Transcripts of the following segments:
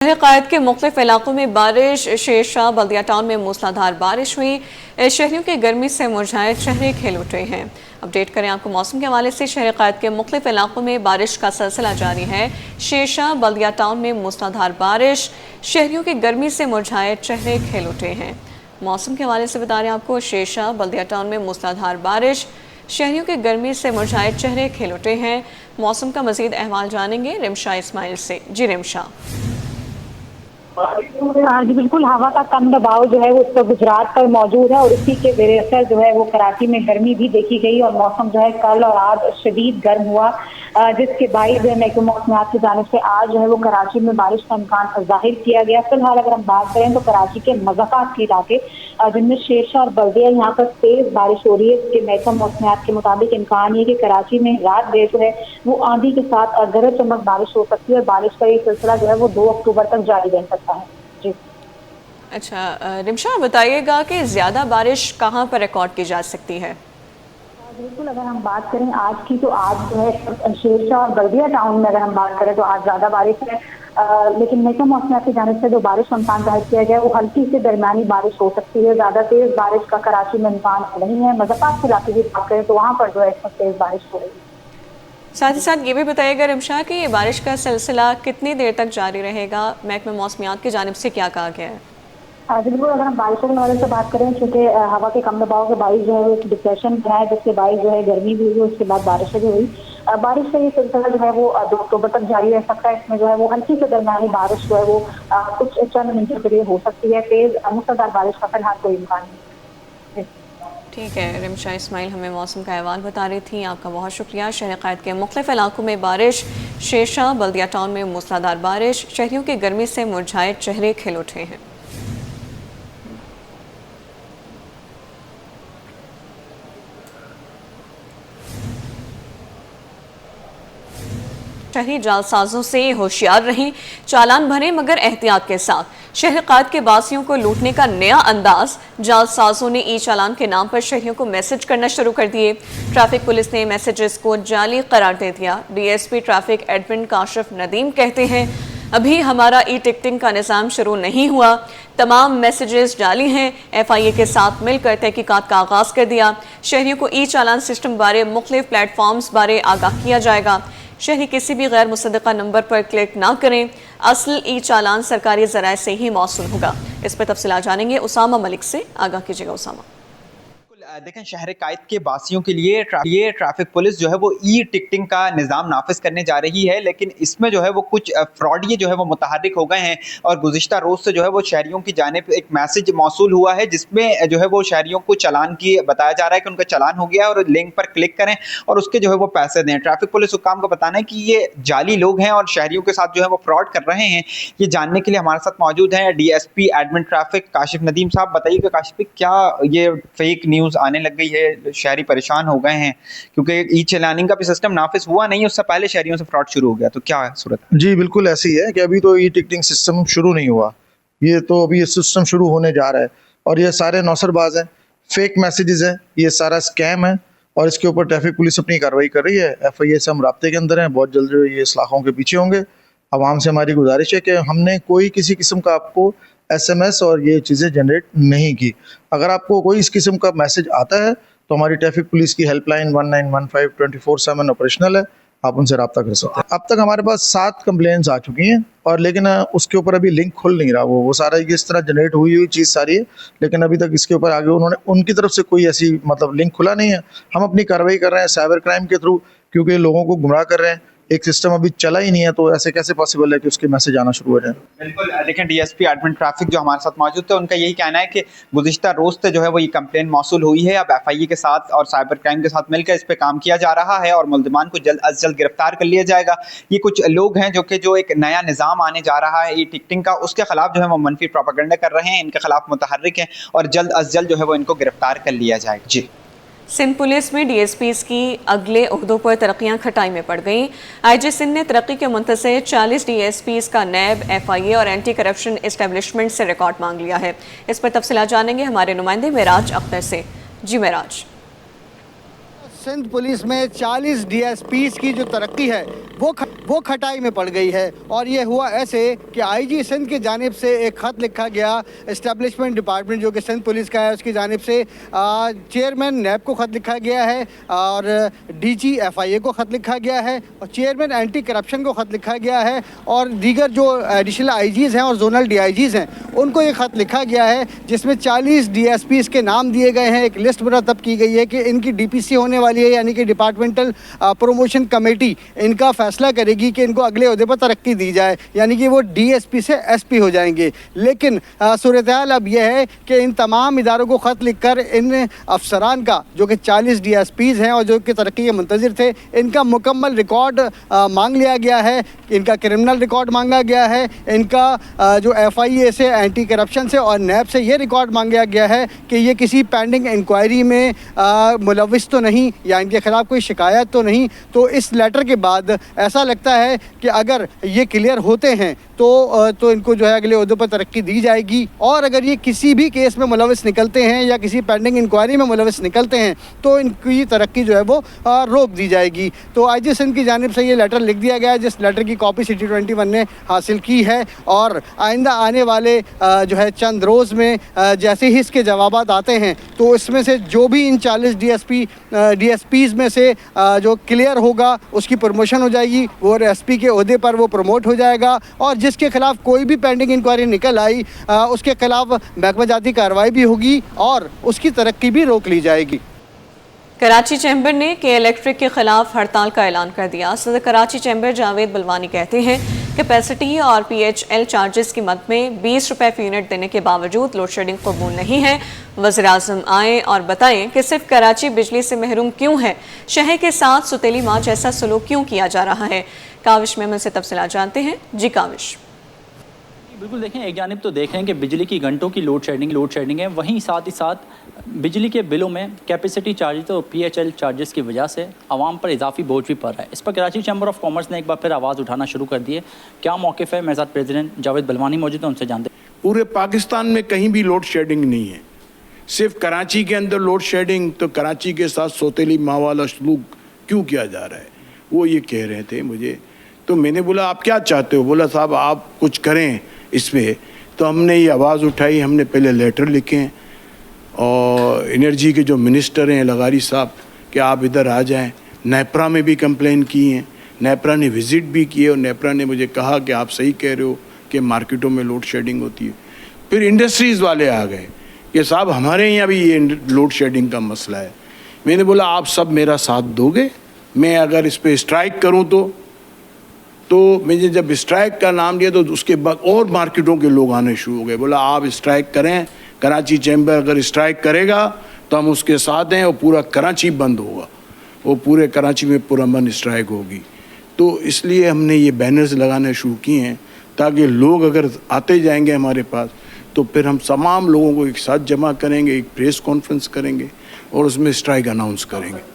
कायद के मुख्तलिफ इलाकों में बारिश। शेरशाह बल्दिया टाउन में मूसलाधार बारिश हुई। शहरियों की गर्मी से मुरझाए चेहरे खिल उठे हैं। अपडेट करें आपको मौसम के हवाले से। शहर कायद के मुख्तलिफ इलाकों में बारिश का सिलसिला जारी है। शेरशाह बल्दिया टाउन में मूसलाधार बारिश, शहरियों की गर्मी से मुरझाए चेहरे खिल उठे हैं। मौसम के हवाले से बता रहे हैं आपको, शेरशाह बल्दिया टाउन में मूसलाधार बारिश, शहरियों की गर्मी से मुरझाए चेहरे खिल उठे हैं। मौसम का मजीद अहवाल जानेंगे रिमशा इस्माइल से। जी रिमशा। जी बिल्कुल, हवा का कम दबाव जो है वो उत्तर गुजरात पर मौजूद है और इसी के वजह से जो है वो कराची में गर्मी भी देखी गई और मौसम जो है कल और आज शदीद गर्म हुआ, जिसके बाईस महकमा मौसमियात की जानिब से आज जो है वो कराची में बारिश का इम्कान जाहिर किया गया। फिलहाल अगर हम बात करें तो कराची के मज़ाफ़ात के इलाके जिनमें शेरशाह और बल्दिया, यहाँ पर तेज बारिश हो रही है। इसके महकमा मौसमियात के मुताबिक इम्कान ये कि कराची में रात देर जो है वो आंधी के साथ गरज चमक बारिश हो सकती है और बारिश का ये सिलसिला जो है वो 2 अक्टूबर तक जारी रह सकता है। जी अच्छा रिमशा, बताइएगा कि ज़्यादा बारिश कहाँ पर रिकॉर्ड की जा सकती है? बिल्कुल, अगर हम बात करें आज की तो आज जो है शेरशाह और बल्दिया टाउन में अगर हम बात करें तो आज ज़्यादा बारिश है, लेकिन महकमा मौसमियात की जानिब से जो बारिश का इम्कान जाहिर किया गया है वो हल्की से दरमियानी बारिश हो सकती है। ज़्यादा तेज़ बारिश का कराची में इम्कान नहीं है। मज़ाफ़ात के इलाके की बात करें तो वहाँ पर जो है इस वक्त तेज़ बारिश हो रही है। साथ ही साथ ये भी बताइएगा रिमशा कि ये बारिश का सिलसिला कितनी देर तक जारी रहेगा? महकमा मौसमियात की जानिब से क्या कहा गया है? बिल्कुल, अगर हम बारिशों के हवाले से बात करें, चूँकि हवा के कम दबाव के बारिश जो है वो डिप्रेशन बना है, जिसके बारिश जो है गर्मी भी हुई, उसके बाद बारिशें भी हुई। बारिश का ये सिलसिला जो है वो 2 अक्टूबर तक जारी रह सकता है। इसमें जो है वो हल्की से दरमियानी बारिश जो है वो कुछ चंद मिनटों के लिए हो सकती है। तेज़ मूसलाधार बारिश का फिलहाल कोई इम्कान नहीं। ठीक है, रिमशा इस्माइल हमें मौसम का अहवाल बता रही थी। आपका बहुत शुक्रिया। शहर कायद के मुख्तलिफ इलाकों में बारिश। शेरशाह बल्दिया टाउन में मूसलाधार बारिश, शहरियों की गर्मी से मुरझाए चेहरे खिल उठे हैं। शहरी जालसाजों से होशियार रहें, चालान भरें मगर एहतियात के साथ। शहर कायद के बासियों को लूटने का नया अंदाज। जालसाजों ने ई चालान के नाम पर शहरियों को मैसेज करना शुरू कर दिए। ट्रैफिक पुलिस ने मैसेजेस को जाली करार दे दिया। DSP traffic admin Kashif Nadeem कहते हैं, अभी हमारा ई टिकटिंग का निज़ाम शुरू नहीं हुआ, तमाम मैसेजेस जाली हैं। FIA के साथ मिलकर तहकीकात का आगाज़ कर दिया। शहरियों को ई चालान सिस्टम बारे मुख्तलिफ प्लेटफॉर्म्स बारे आगाह किया जाएगा। शहरी किसी भी गैर मुसद्दक़ा नंबर पर क्लिक ना करें। असल ई चालान सरकारी ज़राए से ही मौसूल होगा। इस पर तफसीलात जानेंगे उसामा मलिक से। आगाह कीजिएगा उसामा। देखें, शहर कायद के बासियों के लिए ट्रैफिक पुलिस जो है वो ई टिकटिंग का निज़ाम नाफिज करने जा रही है, लेकिन इसमें जो है वो कुछ फ्रॉडिये जो है वो मुतहर्रिक हो गए हैं और गुज़िश्ता रोज़ से जो है वो शहरियों की जानिब एक मैसेज मौसूल हुआ है जिसमें जो है वो शहरियों को चालान की बताया जा रहा है कि उनका चालान हो गया और लिंक पर क्लिक करें और उसके जो है वो पैसे दें। ट्रैफिक पुलिस हुक्काम का बताना है कि ये जाली लोग हैं और शहरियों के साथ जो है वो फ्रॉड कर रहे हैं। ये जानने के लिए हमारे साथ मौजूद हैं DSP admin traffic Kashif Nadeem साहब। बताइएगा काशिफ, क्या ये फेक न्यूज़ आने लग गई है, शहरी परेशान हो गए हैं क्योंकि ई चालानिंग का भी सिस्टम नाफिज हुआ नहीं, उससे पहले शहरियों से फ्रॉड शुरू हो गया, तो क्या सूरत है? जी बिल्कुल ऐसी है कि अभी तो ई टिकटिंग सिस्टम शुरू नहीं हुआ, ये तो अभी ये सिस्टम शुरू होने जा रहा है और ये सारे नौसरबाज हैं, फेक मैसेजेस हैं, ये सारा स्कैम है और इसके ऊपर ट्रैफिक पुलिस अपनी कार्रवाई कर रही है। FIA से हम राब्ते के अंदर हैं, बहुत जल्द ये इस्लाहों के पीछे होंगे। आवाम से हमारी गुजारिश है कि हमने कोई किसी किस्म का आपको SMS और ये चीज़ें जनरेट नहीं की। अगर आपको कोई इस किस्म का मैसेज आता है तो हमारी ट्रैफिक पुलिस की हेल्पलाइन 1915 24/7 ऑपरेशनल है, आप उनसे रब्ता कर सकते हैं। अब तक हमारे पास 7 कंप्लेंट्स आ चुकी हैं और लेकिन उसके ऊपर अभी लिंक खुल नहीं रहा। वो सारा इस तरह जनरेट हुई चीज़ सारी है, लेकिन अभी तक इसके ऊपर आगे उन्होंने उनकी तरफ से कोई ऐसी लिंक खुला नहीं है। हम अपनी कार्रवाई कर रहे हैं साइबर क्राइम के थ्रू, क्योंकि लोगों को गुमराह कर रहे हैं। एक सिस्टम अभी चला ही नहीं है तो ऐसे कैसे पॉसिबल है कि उसके मैसेज आना शुरू हो जाए। बिल्कुल, लेकिन DSP एडमिन ट्रैफिक जो हमारे साथ मौजूद थे उनका यही कहना है कि गुज़िश्ता रोज़ से जो है वो ये कंप्लेन मौसूल हुई है। अब FIA के साथ और साइबर क्राइम के साथ मिलकर इस पर काम किया जा रहा है और मुल्ज़िमान को जल्द अज जल्द गिरफ्तार कर लिया जाएगा। ये कुछ लोग हैं जो एक नया निज़ाम आने जा रहा है ई टिकटिंग का, उसके खिलाफ जो है वो मनफी प्रोपेगेंडा कर रहे हैं, इनके खिलाफ मुतहर्रिक हैं और जल्द अज जल्द जो है वो इनको गिरफ्तार कर लिया जाएगा। जी, सिंध पुलिस में DSPs की अगले ओहदों पर तरक्कियां खटाई में पड़ गईं। IG सिंध ने तरक्की के मुंतज़िर 40 DSPs का नैब, FIA और एंटी करप्शन एस्टेब्लिशमेंट से रिकॉर्ड मांग लिया है। इस पर तफसीलात जानेंगे हमारे नुमाइंदे मेराज अख्तर से। जी मेराज। सिंध पुलिस में 40 डीएसपीज की जो तरक्की है वो खटाई में पड़ गई है। और ये हुआ ऐसे कि आईजी सिंध की जानिब से एक ख़त लिखा गया एस्टेब्लिशमेंट डिपार्टमेंट जो कि सिंध पुलिस का है उसकी जानिब से चेयरमैन नैब को ख़त लिखा गया है और डीजी एफआईए को ख़त लिखा गया है और चेयरमैन एंटी करप्शन को ख़त लिखा गया है और दीगर जो एडिशनल आईजीज़ हैं और जोनल डीआईजीज़ हैं उनको ये ख़त लिखा गया है जिसमें 40 डीएसपीज़ के नाम दिए गए हैं। एक लिस्ट मुरतब की गई है कि इनकी डीपीसी होने वाली है, यानी कि डिपार्टमेंटल प्रमोशन कमेटी इनका फैसला करेगी कि इनको अगले ओहदे पर तरक्की दी जाए, यानी कि वो डीएसपी से एसपी हो जाएंगे। लेकिन सूरत-ए-हाल अब यह है कि इन तमाम इदारों को ख़त लिखकर इन अफसरान का जो कि 40 डीएसपीज़ हैं और जो कि तरक्की के मुंतज़िर थे, इनका मुकम्मल रिकॉर्ड मांग लिया गया है, इनका क्रिमिनल रिकॉर्ड मांगा गया है, इनका जो एफआईए से, एंटी करप्शन से और नैब से ये रिकॉर्ड मांगा गया है कि ये किसी पेंडिंग इंक्वायरी में मुलविस तो नहीं या इनके ख़िलाफ़ कोई शिकायत तो नहीं। तो इस लेटर के बाद ऐसा लगता है कि अगर ये क्लियर होते हैं तो इनको जो है अगले ओहदे पर तरक्की दी जाएगी और अगर ये किसी भी केस में मुलविस निकलते हैं या किसी पेंडिंग इंक्वायरी में मुलविस निकलते हैं तो इनकी तरक्की जो है वो रोक दी जाएगी। तो आईजी सिंध की जानिब से ये लेटर लिख दिया गया है, जिस लेटर की कॉपी सिटी 21 ने हासिल की है और आइंदा आने वाले जो है चंद रोज़ में जैसे ही इसके जवाबात आते हैं तो इसमें से जो भी इन 40 डीएसपीज़ में से जो क्लियर होगा उसकी प्रमोशन हो जाएगी, वो एसपी के ओहदे पर वो प्रमोट हो जाएगा और जिसके खिलाफ कोई भी पेंडिंग इंक्वायरी निकल आई उसके खिलाफ महकमा जाती कार्रवाई भी होगी और उसकी तरक्की भी रोक ली जाएगी। कराची चैम्बर ने के इलेक्ट्रिक के खिलाफ हड़ताल का ऐलान कर दिया। सदर कराची चैम्बर जावेद बलवानी कहते हैं कैपेसिटी और पीएचएल चार्जेस की मद में 20 रुपए फी यूनिट देने के बावजूद लोड शेडिंग कबूल नहीं है। वज़ीर आज़म आए और बताएं कि सिर्फ कराची बिजली से महरूम क्यों है, शहर के साथ सुतेली माँ जैसा सलूक क्यों किया जा रहा है। काविश मेमन से तफसीलात जानते हैं। जी काविश। बिल्कुल, देखें, एक जानिब तो देख रहे हैं कि बिजली की घंटों की लोड शेडिंग है, वहीं साथ ही साथ बिजली के बिलों में कैपेसिटी चार्जेस और पीएचएल चार्जेस की वजह से आवाम पर इजाफी बोझ भी पड़ रहा है। इस पर कराची चैम्बर ऑफ कॉमर्स ने एक बार फिर आवाज़ उठाना शुरू कर दी है। क्या मौक़िफ़ है, मेरे साथ प्रेसिडेंट जावेद बलवानी मौजूद है, उनसे जानते हैं। पूरे पाकिस्तान में कहीं भी लोड शेडिंग नहीं है, सिर्फ कराची के अंदर लोड शेडिंग। तो कराची के साथ सौतेली माँ वाला सलूक क्यों किया जा रहा है, वो ये कह रहे थे मुझे। तो मैंने बोला आप क्या चाहते हो? बोला साहब आप कुछ करें इसमें। तो हमने ये आवाज़ उठाई, हमने पहले लेटर लिखे और एनर्जी के जो मिनिस्टर हैं लगारी साहब कि आप इधर आ जाएं। नेपरा में भी कंप्लेन की हैं, नेपरा ने विज़िट भी किए और नेपरा ने मुझे कहा कि आप सही कह रहे हो कि मार्केटों में लोड शेडिंग होती है। फिर इंडस्ट्रीज़ वाले आ गए कि साहब हमारे यहाँ भी ये लोड शेडिंग का मसला है। मैंने बोला आप सब मेरा साथ दोगे? मैं अगर इस पर स्ट्राइक करूँ तो मैंने जब स्ट्राइक का नाम लिया तो उसके बाद और मार्केटों के लोग आने शुरू हो गए। बोला आप स्ट्राइक करें, कराची चैम्बर अगर स्ट्राइक करेगा तो हम उसके साथ हैं और पूरा कराची बंद होगा, वो पूरे कराची में पुरअमन स्ट्राइक होगी। तो इसलिए हमने ये बैनर्स लगाने शुरू किए हैं ताकि लोग अगर आते जाएंगे हमारे पास तो फिर हम तमाम लोगों को एक साथ जमा करेंगे, एक प्रेस कॉन्फ्रेंस करेंगे और उसमें स्ट्राइक अनाउंस करेंगे।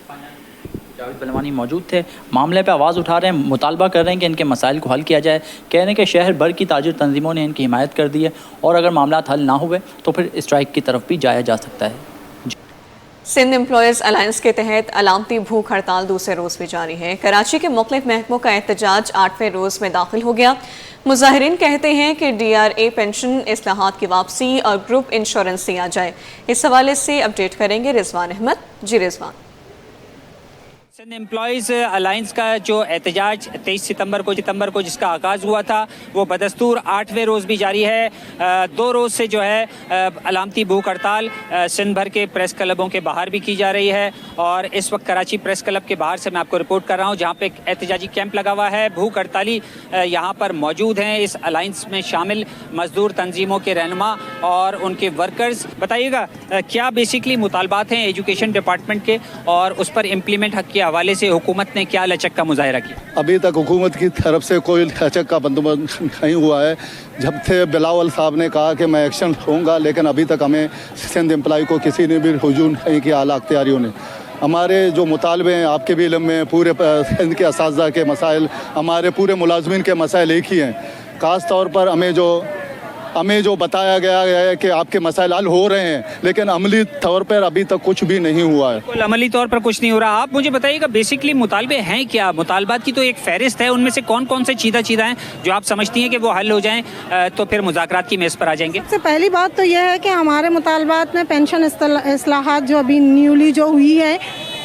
जावेद बलवानी मौजूद थे, मामले पे आवाज़ उठा रहे हैं, मुतालबा कर रहे हैं कि इनके मसाइल को हल किया जाए। कह रहे हैं कि शहर भर की ताजिर तंजीमों ने इनकी हिमायत कर दी है और अगर मामला हल ना हुए तो फिर स्ट्राइक की तरफ भी जाया जा सकता है। सिंध एम्प्लॉयज़ अलायंस के तहत अलामती भूख हड़ताल दूसरे रोज़ भी जारी है। कराची के मुख्तलिफ महकमों का एहतजाज 8वें रोज़ में दाखिल हो गया। मुजाहिरीन कहते हैं कि DRA पेंशन इस्लाहात की वापसी और ग्रुप इंश्योरेंस दिया जाए। इस हवाले से अपडेट करेंगे रिजवान अहमद। जी रिजवान। सिंध एम्प्लॉयज़ अलायंस का जो एहतजाज 23 सितंबर को जिसका आगाज़ हुआ था वो बदस्तूर 8वें रोज़ भी जारी है। 2 रोज़ से जो है अलामती भूख हड़ताल सिंध भर के प्रेस क्लबों के बाहर भी की जा रही है और इस वक्त कराची प्रेस क्लब के बाहर से मैं आपको रिपोर्ट कर रहा हूँ जहाँ पे एक एहतजाजी कैंप लगा हुआ है। भूख हड़ताली यहाँ पर मौजूद हैं, इस अलायंस में शामिल मजदूर तंजीमों के रहनुमा और उनके वर्कर्स। बताइएगा क्या बेसिकली मुतालबात हैं एजुकेशन डिपार्टमेंट के और उस पर इम्प्लीमेंट हक के हवाले से हुकूमत ने क्या लचक का मुजाहिरा किया? अभी तक हुकूमत की तरफ से कोई लचक का बंदोबस्त नहीं हुआ है। जब से बिलावल साहब ने कहा कि मैं एक्शन लूँगा, लेकिन अभी तक हमें सिंध एम्प्लॉय को किसी ने भी हुजूम नहीं किया आला अख्तियारियों ने। हमारे जो मुतालबे हैं आपके भी इल्म में, पूरे सिंध के असातिज़ा के मसाइल, हमारे पूरे मुलाजमीन के मसाइल एक ही हैं। ख़ास तौर पर हमें जो हमें जो बताया गया है कि आपके मसाइल हल हो रहे हैं, लेकिन अमली तौर पर अभी तक कुछ भी नहीं हुआ है। बिल्कुल अमली तौर पर कुछ नहीं हो रहा। आप मुझे बताइएगा बेसिकली मुतालबे हैं क्या? मुतालबात की तो एक फहरिस्त है, उनमें से कौन कौन से चीज़ा हैं जो आप समझती हैं कि वो हल हो जाएं तो फिर मुज़ाकरात की मेज़ पर आ जाएंगे? सबसे पहली बात तो यह है कि हमारे मुतालबात में पेंशन इस्लाहात जो अभी न्यूली जो हुई है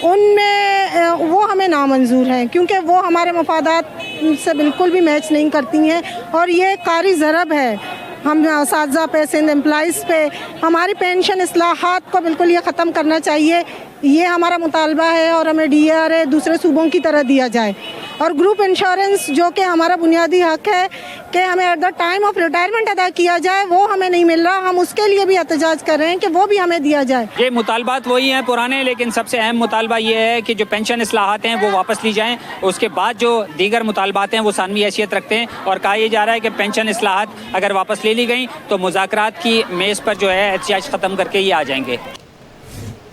उनमें वो हमें नामंजूर हैं, क्योंकि वो हमारे मफादात से बिल्कुल भी मैच नहीं करती हैं और ये कारी ज़रब है हम असातिज़ा पे, सिंध एम्प्लॉइज़ पे। हमारी पेंशन इस्लाहात को बिल्कुल ये ख़त्म करना चाहिए, ये हमारा मुतालबा है और हमें DRA दूसरे सूबों की तरह दिया जाए। और ग्रुप इंश्योरेंस जो कि हमारा बुनियादी हक है कि हमें at the time of retirement अदा किया जाए, वो हमें नहीं मिल रहा। हम उसके लिए भी एहतजाज कर रहे हैं कि वो भी हमें दिया जाए। ये मुतालबात वही हैं पुराने, लेकिन सबसे अहम मुतालबा ये है कि जो पेंशन इस्लाहात हैं वो वापस ली जाएँ। उसके बाद जो दीगर मुतालबात हैं वो सानवी हैसियत रखते हैं और कहा यह जा रहा है कि पेंशन इस्लाहात अगर वापस ले ली गई तो मुज़ाकरात की मेज़ पर जो है एहतजाज ख़त्म करके ये आ जाएंगे।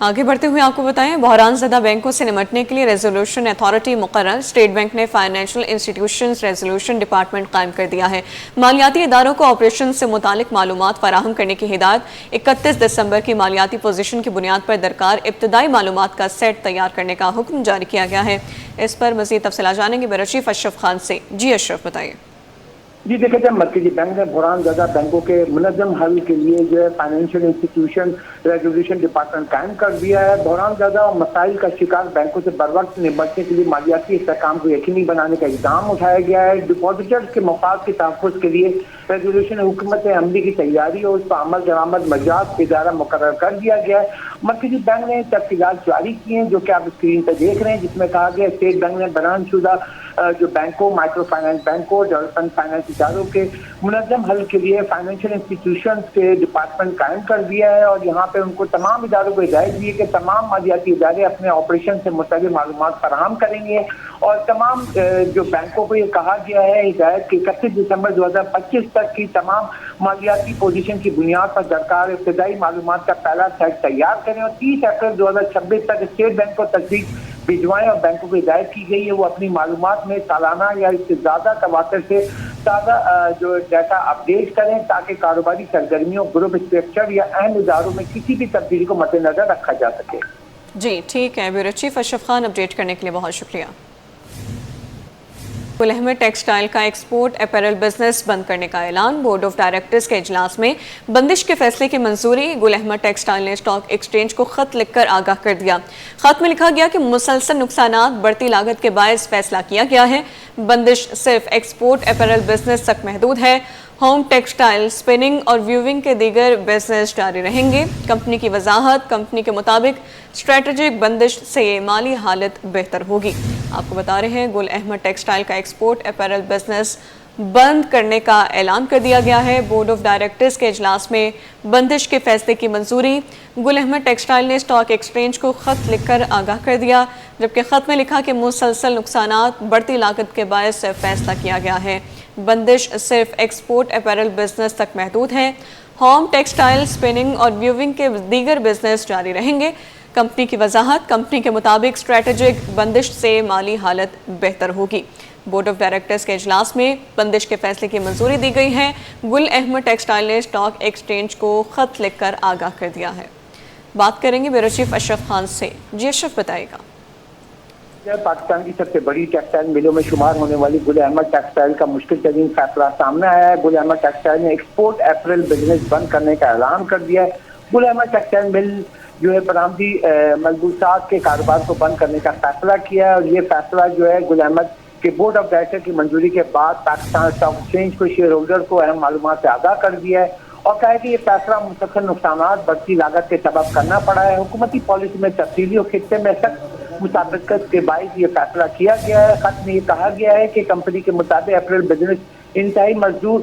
आगे बढ़ते हुए आपको बताएं, बहरान ज़दा बैंकों से निपटने के लिए रेजोल्यूशन अथॉरिटी मुकर्रर। स्टेट बैंक ने फाइनेंशियल इंस्टीट्यूशंस रेजोल्यूशन डिपार्टमेंट कायम कर दिया है। मालियाती इदारों को ऑपरेशन से मुतालिक मालूमात फराहम करने की हिदायत। 31 दिसंबर की मालियाती पोजीशन की बुनियाद पर दरकार इब्तदाई मालूमात का सेट तैयार करने का हुक्म जारी किया गया है। इस पर मज़ीद तफसील जानेंगे ब्यूरो चीफ अशरफ खान से। जी अशरफ, बताइए। जी देखिए, जब मरकजी बैंक ने बहरान ज़दा बैंकों के मुनज़्ज़म हल के लिए जो है फाइनेंशियल इंस्टीट्यूशन रेगुलेशन डिपार्टमेंट कायम कर दिया है। बहरान ज़दा और मसाइल का शिकार बैंकों से बर वक्त निपटने के लिए मालियाती इस्तेहकाम को यकीनी बनाने का इक़दाम उठाया गया है। डिपॉजिटर्स के मफाद के तहफ़्फ़ुज़ के लिए रेगुलेशन हुकूमत अमली की तैयारी और उस पर अमल दरामद मजाज इदारा मुकर्रर कर दिया गया है। मरकजी बैंक ने तफसीलात जारी की हैं जो कि आप स्क्रीन पर देख रहे हैं, जिसमें कहा गया स्टेट बैंक ने बयानशुदा जो बैंकों, माइक्रो फाइनेंस बैंकों, डेवलपमेंट फाइनेंस इदारों के मुनज़्ज़म हल के लिए फाइनेंशियल इंस्टीट्यूशन के डिपार्टमेंट कायम कर दिया है और यहाँ पे उनको तमाम इदारों को हिदायत दी है कि तमाम मालियाती इदारे अपने ऑपरेशन से मुतल्लिक़ मालूमात फराहम करेंगे और तमाम जो बैंकों को ये कहा गया है हिदायत कि 31 दिसंबर 2025 तक की तमाम मालियाती पोजीशन की बुनियाद पर दरकार इब्तदाई मालूमात का पहला सेट तैयार करें और 30 अप्रैल 2026 तक स्टेट बैंक को तस्दीक भिजवाएं और बैंकों को हिदायत की गई है वो अपनी मालूमात में सालाना या इससे ज़्यादा तवातर से ताज़ा जो डाटा अपडेट करें ताकि कारोबारी सरगर्मियों, ग्रुप स्ट्रक्चर या अहम इदारों में किसी भी तब्दीली को मद्देनजर रखा जा सके। जी ठीक है, bureau chief Ashraf Khan, update करने के लिए बहुत शुक्रिया। गुल अहमद टेक्सटाइल का एक्सपोर्ट अपैरल बिजनेस बंद करने का ऐलान। बोर्ड ऑफ डायरेक्टर्स के इजलास में बंदिश के फैसले की मंजूरी। गुल अहमद टेक्सटाइल ने स्टॉक एक्सचेंज को खत लिखकर आगाह कर दिया। खत में लिखा गया कि मुसलसल नुकसानात, बढ़ती लागत के बायस फैसला किया गया है। बंदिश सिर्फ एक्सपोर्ट अपैरल बिजनेस तक महदूद है। होम टेक्सटाइल, स्पिनिंग और व्यूविंग के दीगर बिजनेस जारी रहेंगे। कंपनी की वजाहत, कंपनी के मुताबिक स्ट्रेटेजिक बंदिश से माली हालत बेहतर होगी। आपको बता रहे हैं गुल अहमद टेक्सटाइल का एक्सपोर्ट अपैरल बिजनेस बंद करने का ऐलान कर दिया गया है। बोर्ड ऑफ डायरेक्टर्स के इजलास में बंदिश के फैसले की मंजूरी। गुल अहमद टेक्सटाइल ने स्टॉक एक्सचेंज को खत लिखकर आगाह कर दिया, जबकि खत में लिखा कि मुसलसल नुकसानात, बढ़ती लागत के बायस से फैसला किया गया है। बंदिश सिर्फ एक्सपोर्ट अपैरल बिजनेस तक महदूद है। होम टेक्सटाइल, स्पिनिंग और व्यूविंग के दीगर बिजनेस जारी रहेंगे। कंपनी की वजाहत, कंपनी के मुताबिक स्ट्रेटेजिक बंदिश से माली हालत बेहतर होगी। बोर्ड ऑफ डायरेक्टर्स के इजलास में बंदिश के फैसले की मंजूरी दी गई है। गुल अहमद टेक्सटाइल ने स्टॉक एक्सचेंज को खत लिखकर आगाह कर दिया है। बात करेंगे ब्यूरो चीफ अशरफ खान से। जी अशरफ, बताइएगा। पाकिस्तान की सबसे बड़ी टेक्सटाइल मिलों में शुमार होने वाली गुल अहमद टेक्सटाइल का मुश्किल तरीन फैसला सामने आया है। गुल अहमद टेक्सटाइल ने एक्सपोर्ट अपैरल बिजनेस बंद करने का ऐलान कर दिया है। गुल अहमद टेक्सटाइल मिल जो है बरामदी मलबूसात के कारोबार को बंद करने का फैसला किया है और ये फैसला जो है गुल अहमद के बोर्ड ऑफ डायरेक्टर की मंजूरी के बाद पाकिस्तान स्टॉक एक्सचेंज को शेयर होल्डर को अहम मालूमात से आगाह कर दिया है और कहा है कि ये फैसला मुसलसल नुकसान, बढ़ती लागत के सबब करना पड़ा है। हुकूमती पॉलिसी में तब्दीली और खित्ते में सख्त मुताबिकत के बायस ये फैसला किया गया है। खत में ये कहा गया है कि कंपनी के मुताबिक अपैरल बिजनेस इंतहाई मजदूर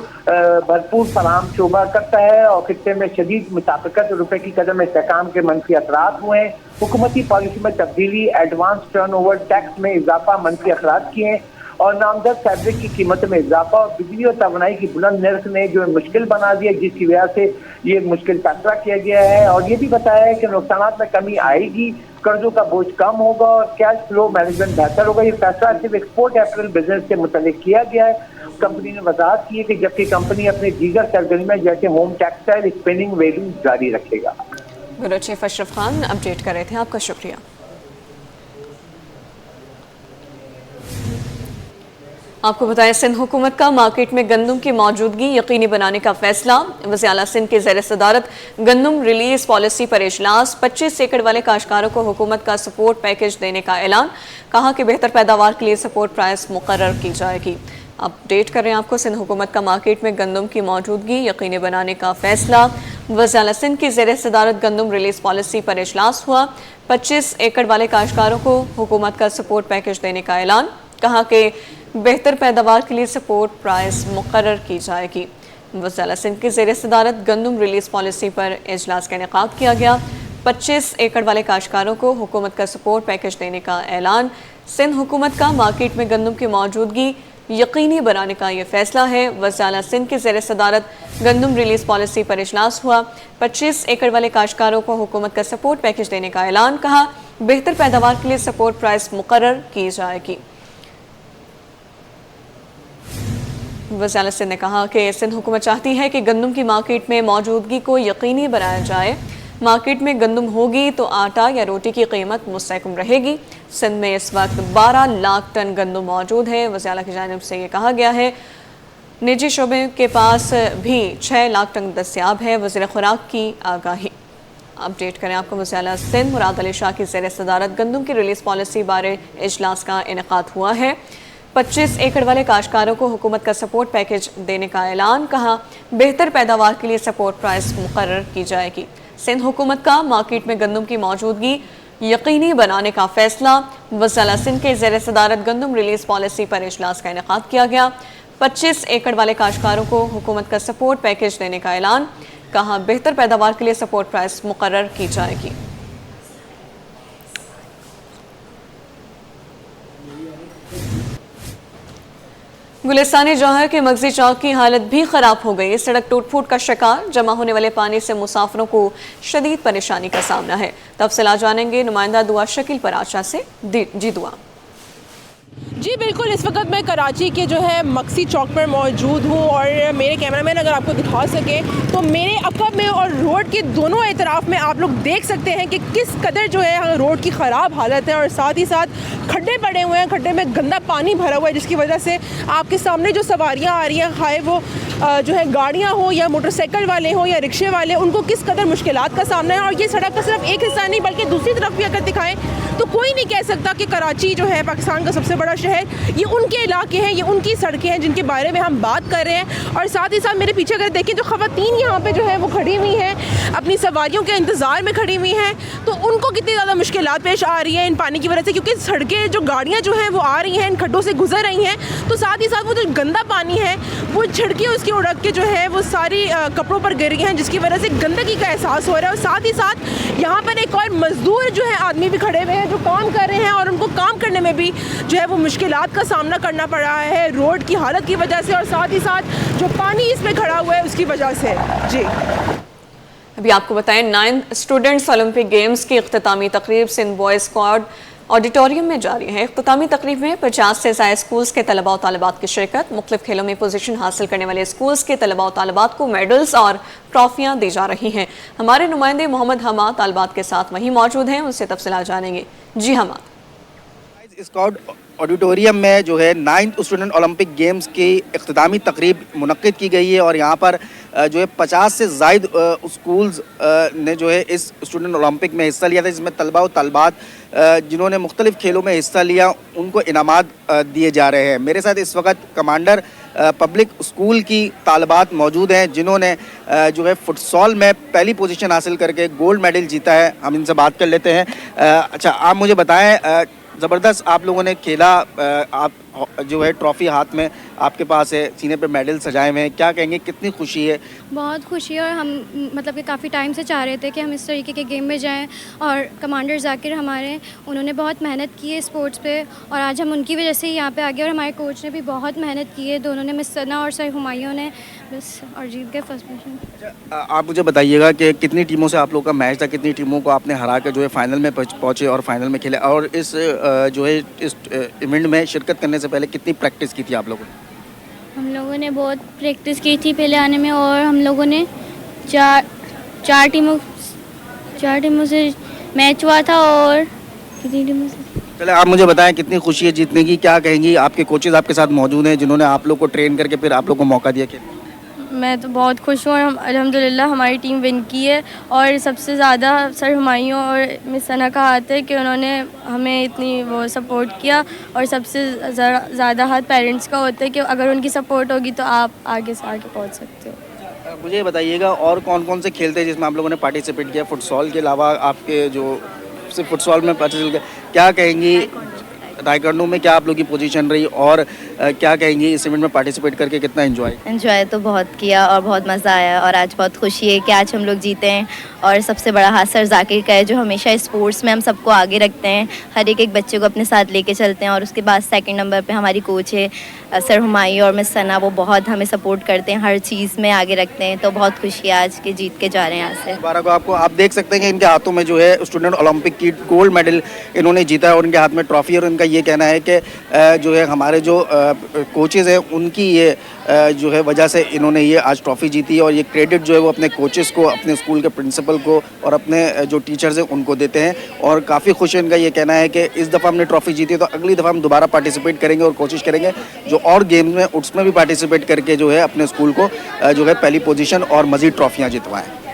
भरपूर फराम शोबा करता है और खित्ते में शदीद मुताबिकत रुपए की कदर में इस्तेहकाम के मनफी असरात हुए हैं। हुकूमती पॉलिसी में तब्दीली, एडवांस टर्नओवर टैक्स में इजाफा, मनफी असरात किए हैं। और नामजद फैब्रिक की कीमत में इजाफा और बिजली और तवानाई की बुलंद नर्ख ने जो मुश्किल बना दिया, जिसकी वजह से ये मुश्किल फैसला किया गया है। और ये भी बताया है कि नुकसान में कमी आएगी, कर्जों का बोझ कम होगा और कैश फ्लो मैनेजमेंट बेहतर होगा। ये फैसला सिर्फ एक्सपोर्ट अप्रैल बिजनेस से मुतल्लिक किया गया है। कंपनी ने वजाहत की है कि जबकि कंपनी अपने दीगर सरगर्मियां जैसे होम टेक्सटाइल स्पिनिंग वेल्डिंग जारी रखेगा। Bureau chief Ashraf Khan update कर रहे थे, आपका शुक्रिया। आपको बताएं, सिंध हुकूमत का मार्केट में गंदम की मौजूदगी यकीनी बनाने का फैसला। वज़ीर आला सिंध के ज़ेर सदारत गंदम रिलीज पॉलिसी पर इजलास। 25 एकड़ वाले काश्तकारों को हुकूमत का सपोर्ट पैकेज देने का ऐलान। कहा कि बेहतर पैदावार के लिए सपोर्ट प्राइस मुकर्रर की जाएगी। अपडेट कर रहे हैं आपको, सिंध हुकूमत का मार्केट में गंदम की मौजूदगी यकीनी बनाने का फैसला। वज़ीर आला सिंध की ज़ेर सदारत गंदम रिलीज पॉलिसी पर इजलास हुआ। 25 एकड़ वाले काश्तकारों को हुकूमत का सपोर्ट पैकेज देने का ऐलान। कहा कि बेहतर पैदावार के लिए सपोर्ट प्राइस मुकर्रर की जाएगी। वज़ीर आला सिंध की ज़ेर सदारत गंदम रिलीज पॉलिसी पर इजलास का इनेकाद किया गया। 25 एकड़ वाले काश्तकारों को हुकूमत का सपोर्ट पैकेज देने का ऐलान। सिंध हुकूमत का मार्केट में गंदम की मौजूदगी यकीनी बनाने का ये फैसला है। वज़ीर आला सिंध की ज़ेर सदारत गंदम रिलीज पॉलिसी पर इजलास हुआ। 25 एकड़ वाले काश्तकारों को हुकूमत का सपोर्ट पैकेज देने का ऐलान। कहा बेहतर पैदावार के लिए सपोर्ट प्राइस मुकर्रर की जाएगी। वज़ीर आला सिंध ने कहा कि सिंध हुकूमत चाहती है कि गंदम की मार्केट में मौजूदगी को यकीनी बनाया जाए। मार्केट में गंदम होगी तो आटा या रोटी की कीमत मुस्तहकम रहेगी। सिंध में इस वक्त 12 लाख टन गंदम मौजूद है। वज़ीर आला की जानिब से ये कहा गया है निजी शोबे के पास भी 6 लाख टन दस्तियाब है। वज़ीर खुराक की आगाही। अपडेट करें आपको, वज़ीर आला सिंध मुराद अली शाह की ज़ेर सदारत गंदम की रिलीज पॉलिसी बारे इजलास का इनेकाद हुआ है। 25 एकड़ वाले काश्तकारों को हुकूमत का सपोर्ट पैकेज देने का ऐलान। कहा बेहतर पैदावार के लिए सपोर्ट प्राइस मुकर्रर की जाएगी। सिंध हुकूमत का मार्केट में गंदम की मौजूदगी यकीनी बनाने का फैसला। वज़ीर आला सिंध के ज़ेर सदारत गंदम रिलीज पॉलिसी पर इजलास का इनेकाद किया गया। 25 एकड़ वाले काश्तकारों को हुकूमत का सपोर्ट पैकेज देने का ऐलान। कहा बेहतर पैदावार के लिए सपोर्ट प्राइस मुकर्रर की जाएगी। गुलिस्तानी जौहर के मगजी चौक की हालत भी खराब हो गई। सड़क टूट फूट का शिकार। जमा होने वाले पानी से मुसाफिरों को शदीद परेशानी का सामना है। तफसीलात जानेंगे नुमाइंदा दुआ शकील पराचा से। जी दुआ। जी बिल्कुल, इस वक्त मैं कराची के जो है मक्सी चौक पर मौजूद हूँ और मेरे कैमरामैन अगर आपको दिखा सके तो मेरे अकब में और रोड के दोनों एतराफ़ में आप लोग देख सकते हैं कि किस कदर जो है रोड की ख़राब हालत है और साथ ही साथ खड्डे पड़े हुए हैं। खड्डे में गंदा पानी भरा हुआ है जिसकी वजह से आपके सामने जो सवारियाँ आ रही हैं, खाए वो जो है गाड़ियाँ हो या मोटरसाइकिल वाले हो या रिक्शे वाले, उनको किस कदर मुश्किलात का सामना है। और ये सड़क का सिर्फ एक हिस्सा नहीं बल्कि दूसरी तरफ भी अगर दिखाएं तो कोई नहीं कह सकता कि कराची जो है पाकिस्तान का सबसे बड़ा शहर, ये उनके इलाके हैं, ये उनकी सड़कें हैं जिनके बारे में हम बात कर रहे हैं। और साथ ही साथ मेरे पीछे अगर देखें तो ख़वातीन यहाँ पे जो है वो खड़ी हुई हैं, अपनी सवारियों के इंतज़ार में खड़ी हुई हैं, तो उनको कितनी ज़्यादा मुश्किलात पेश आ रही है इन पानी की वजह से, क्योंकि सड़कें जो गाड़ियाँ जो हैं वो आ रही हैं इन खड्डों से गुजर रही हैं, तो साथ ही साथ वो जो गंदा पानी है वो छिड़के उसकी उड़क के जो है वो सारी कपड़ों पर गिर रही हैं जिसकी वजह से गंदगी का एहसास हो रहा है। और साथ ही साथ यहाँ पर एक और मजदूर जो है आदमी भी खड़े हुए हैं जो काम कर रहे हैं और उनको काम करने में भी जो है वो मुश्किलात का सामना करना पड़ रहा है रोड की हालत की वजह से और साथ ही साथ जो पानी इसमें खड़ा हुआ है उसकी वजह से। जी अभी आपको बताएं, 9th स्टूडेंट्स ओलंपिक गेम्स की इख्तितामी तकरीब सिंध बॉयज स्क्वाड ऑडिटोरियम में जारी है। इख्तितामी तकरीब में 50 से ज़ायद स्कूल्स के तलबा और तालिबात की शिरकत। मुख्तलिफ खेलों में पोजीशन हासिल करने वाले स्कूल्स के तलबा और तालिबात को मेडल्स और ट्रॉफियाँ दी जा रही हैं। हमारे नुमाइंदे मोहम्मद हमाद तालिबात के साथ वहीं मौजूद हैं, उनसे तफसीलात जानेंगे। जी हमाद। स्क्वाड ऑडिटोरियम में जो है 9th स्टूडेंट ओलंपिक गेम्स की इख्तितामी तकरीब मुनक्किद की गई है और यहाँ पर जो है 50 से ज़ायद स्कूल्स ने जो है इस स्टूडेंट ओलंपिक में हिस्सा लिया था, जिसमें तलबा और तलबात जिन्होंने मुख्तलिफ़ खेलों में हिस्सा लिया उनको इनामात दिए जा रहे हैं। मेरे साथ इस वक्त कमांडर पब्लिक स्कूल की तालिबात मौजूद हैं जिन्होंने जो है फुटसॉल में पहली पोजीशन हासिल करके गोल्ड मेडल जीता है। हम इनसे बात कर लेते हैं। अच्छा, आप मुझे बताएं ज़बरदस्त आप लोगों ने खेला। आप जो है ट्रॉफी हाथ में आपके पास है, सीने पे मेडल सजाए हुए हैं, क्या कहेंगे, कितनी खुशी है? बहुत खुशी है और हम मतलब कि काफ़ी टाइम से चाह रहे थे कि हम इस तरीके के गेम में जाएं और कमांडर जाकिर हमारे उन्होंने बहुत मेहनत की है स्पोर्ट्स पे और आज हम उनकी वजह से यहाँ पे आ गए और हमारे कोच ने भी बहुत मेहनत की है, दोनों ने, मिस सना और सर हुमायूं ने, बस और जीत गए फर्स्ट पोजीशन। आप मुझे बताइएगा कि कितनी टीमों से आप लोग का मैच था, कितनी टीमों को आपने हरा कर जो है फाइनल में पहुँचे और फाइनल में खेले, और इस जो है इस इवेंट में शिरकत करने से पहले कितनी प्रैक्टिस की थी आप लोगों ने? हम लोगों ने बहुत प्रैक्टिस की थी पहले आने में और हम लोगों ने चार टीमों से मैच हुआ था और कितनी टीमों से। चले आप मुझे बताएं कितनी खुशी है जीतने की, क्या कहेंगी? आपके कोचेज आपके साथ मौजूद हैं जिन्होंने आप लोग को ट्रेन करके फिर आप लोग को मौका दिया खेलने? मैं तो बहुत खुश हूँ और अल्हम्दुलिल्लाह हमारी टीम विन की है और सबसे ज़्यादा सर हुमायूं और मिस सना का हाथ है कि उन्होंने हमें इतनी वो सपोर्ट किया और सबसे ज़्यादा हाथ पेरेंट्स का होता है कि अगर उनकी सपोर्ट होगी तो आप आगे से आगे पहुँच सकते हो। मुझे ये बताइएगा और कौन कौन से खेल थे जिसमें आप लोगों ने पार्टिसिपेट किया? फुटसॉल के अलावा आपके जो सिर्फ फुटसॉल में पार्टिसिपेट किया, क्या कहेंगी? ताइक्वांडो में क्या आप लोग की पोजीशन रही और क्या कहेंगी इस इवेंट में पार्टिसिपेट करके कितना एंजॉय तो बहुत किया और बहुत मज़ा आया और आज बहुत खुशी है कि आज हम लोग जीते हैं और सबसे बड़ा हाथ सर जाकिर का है जो हमेशा स्पोर्ट्स में हम सबको आगे रखते हैं, हर एक बच्चे को अपने साथ लेके चलते हैं और उसके बाद सेकंड नंबर पे हमारी कोच है सर हुमायूं और मिस सना, वो बहुत हमें सपोर्ट करते हैं, हर चीज़ में आगे रखते हैं, तो बहुत खुशी है आज के जीत के जा रहे हैं यहाँ से। मुबारक हो आपको। आप देख सकते हैं कि इनके हाथों में जो है स्टूडेंट ओलंपिक की गोल्ड मेडल इन्होंने जीता है और इनके हाथ में ट्रॉफी, और इनका ये कहना है कि जो है हमारे जो कोचेज़ हैं उनकी ये जो है वजह से इन्होंने ये आज ट्रॉफी जीती और ये क्रेडिट जो है वो अपने कोचेस को, अपने स्कूल के प्रिंसिपल को और अपने जो टीचर्स हैं उनको देते हैं और काफ़ी खुश है। इनका ये कहना है कि इस दफ़ा हमने ट्रॉफी जीती तो अगली दफ़ा हम दोबारा पार्टिसिपेट करेंगे और कोशिश करेंगे जो और गेम्स में उसमें भी पार्टिसिपेट करके जो है अपने स्कूल को जो है पहली पोजीशन और मज़ीद ट्रॉफियाँ जितवाएँ।